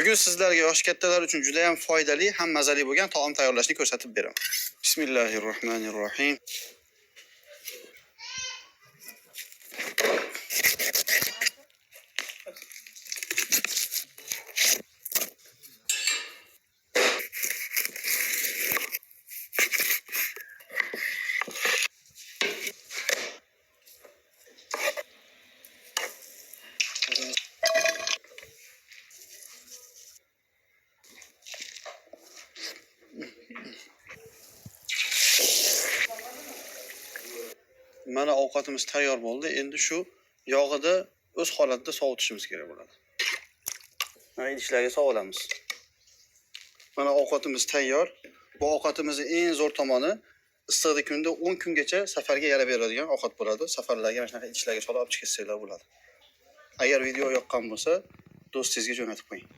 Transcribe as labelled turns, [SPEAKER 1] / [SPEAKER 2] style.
[SPEAKER 1] Bugun sizlarga yosh kattalar uchun juda ham foydali ham mazali bo'lgan taom tayyorlashni ko'rsatib beraman. Bismillahirrohmanirrohim. Mana ovqatimiz tayyor bo'ldi. Endi shu yog'ida o'z holatida sovutishimiz kerak bo'ladi. Mana idishlarga sovulamiz. Mana ovqatimiz tayyor. Bu ovqatimizning eng zo'r tomoni issiqda kunda 10 kungacha safarga yarab beradigan ovqat bo'ladi. Safarlarga mana shunaqa idishlarga solib olib chiqsanglar bo'ladi. Agar video yoqqan bo'lsa, do'stingizga jo'natib qo'ying.